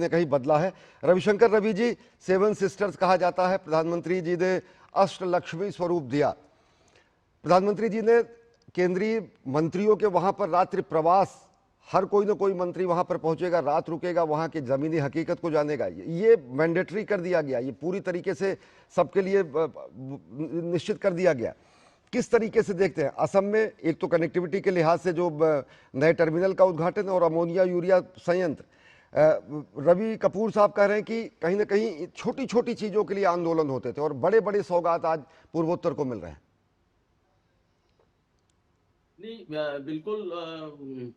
ने कहीं बदला है। रविशंकर रवि जी, सेवन सिस्टर्स कहा जाता है, प्रधानमंत्री जी ने अष्टलक्ष्मी स्वरूप दिया। प्रधानमंत्री जी ने केंद्रीय मंत्रियों के वहां पर रात्रि प्रवास, हर कोई ना कोई मंत्री वहां पर पहुंचेगा, रात रुकेगा, वहां की जमीनी हकीकत को जानेगा, ये मैंडेटरी कर दिया गया, ये पूरी तरीके से सबके लिए निश्चित कर दिया गया। किस तरीके से देखते हैं असम में? एक तो कनेक्टिविटी के लिहाज से जो नए टर्मिनल का उद्घाटन और अमोनिया यूरिया संयंत्र, रवि कपूर साहब कह रहे हैं कि कहीं ना कहीं छोटी छोटी चीजों के लिए आंदोलन होते थे और बड़े बड़े सौगात आज पूर्वोत्तर को मिल रहे हैं। नहीं, बिल्कुल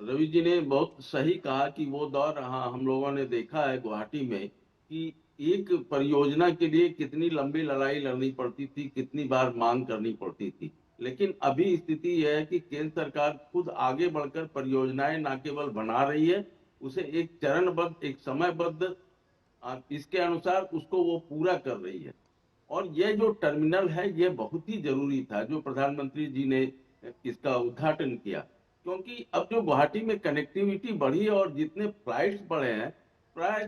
रवि जी ने बहुत सही कहा कि वो दौर हम लोगों ने देखा है गुवाहाटी में कि एक परियोजना के लिए कितनी लंबी लड़ाई लड़नी पड़ती थी, कितनी बार मांग करनी पड़ती थी। लेकिन अभी स्थिति यह है कि केंद्र सरकार खुद आगे बढ़कर परियोजनाएं न केवल बना रही है, उसे एक चरणबद्ध, एक समयबद्ध, इसके अनुसार उसको वो पूरा कर रही है। और ये जो टर्मिनल है ये बहुत ही जरूरी था जो प्रधानमंत्री जी ने इसका उद्घाटन किया, क्योंकि अब जो गुवाहाटी में कनेक्टिविटी बढ़ी और जितने फ्लाइट्स बढ़े हैं, प्राय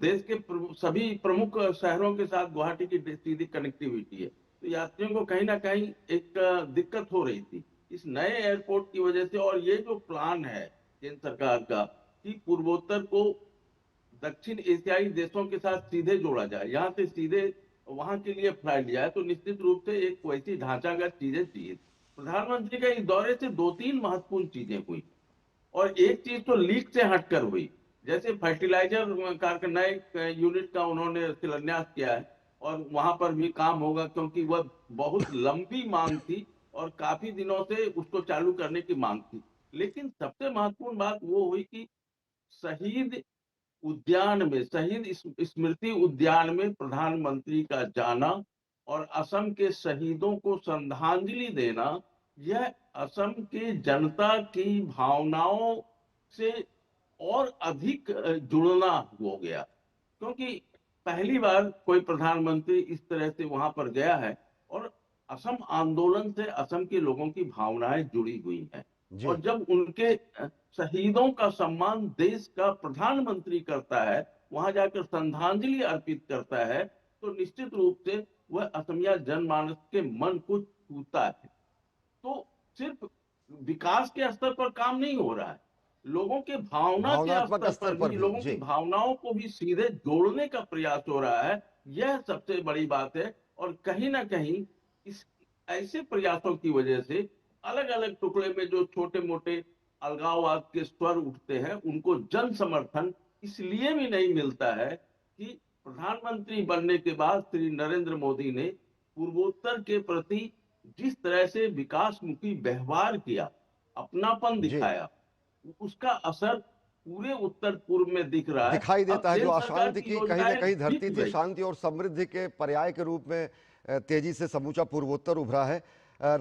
देश के सभी प्रमुख शहरों के साथ गुवाहाटी की सीधी कनेक्टिविटी है, तो यात्रियों को कहीं ना कहीं एक दिक्कत हो रही थी इस नए एयरपोर्ट की वजह से। और ये जो प्लान है केंद्र सरकार का कि पूर्वोत्तर को दक्षिण एशियाई देशों के साथ सीधे जोड़ा जाए, यहाँ से सीधे वहां के लिए फ्लाइट जाए, तो निश्चित रूप से एक वैसी ढांचागत चीजें चाहिए। प्रधानमंत्री का इस दौरे से दो तीन महत्वपूर्ण चीजें हुई और एक चीज तो लीक से हटकर हुई। जैसे फर्टिलाइजर कारखाना नए यूनिट का उन्होंने शिलान्यास किया है और वहां पर भी काम होगा, क्योंकि वह बहुत लंबी मांग थी और काफी दिनों से उसको चालू करने की मांग थी। लेकिन सबसे महत्वपूर्ण बात वो हुई कि शहीद उद्यान में, शहीद स्मृति उद्यान में प्रधानमंत्री का जाना और असम के शहीदों को श्रद्धांजलि देना, यह असम के जनता की भावनाओं से और अधिक जुड़ना हो गया, क्योंकि पहली बार कोई प्रधानमंत्री इस तरह से वहां पर गया है और असम आंदोलन से असम के लोगों की भावनाएं जुड़ी हुई हैं। जी और जब उनके शहीदों का सम्मान देश का प्रधानमंत्री करता है, वहां जाकर श्रद्धांजलि अर्पित करता है, तो निश्चित रूप से वह असमिया जनमानस के मन को छूता है। तो सिर्फ विकास के स्तर पर काम नहीं हो रहा है, लोगों के भावना के भावनात्मक स्तर स्तर पर पर भी, भी। लोगों की जी भावनाओं को भी सीधे जोड़ने का प्रयास हो रहा है। यह सबसे बड़ी बात है। और कहीं ना कहीं इस ऐसे प्रयासों की वजह से अलग अलग टुकड़े में जो छोटे मोटे अलगाववाद के स्वर उठते हैं, उनको जन समर्थन इसलिए भी नहीं मिलता है कि प्रधानमंत्री बनने के बाद श्री नरेंद्र मोदी ने पूर्वोत्तर के प्रति जिस तरह से विकासमुखी व्यवहार किया, अपनापन जी दिखाया, उसका असर पूरे उत्तर पूर्व में दिख रहा है। दिखाई अब देता है। जो केंद्र सरकार अशांति की की कहीं ना योजनाएं कहीं बिक धरती थी, गई। शांति और समृद्धि के पर्याय के रूप में तेजी से समूचा पूर्वोत्तर उभरा है।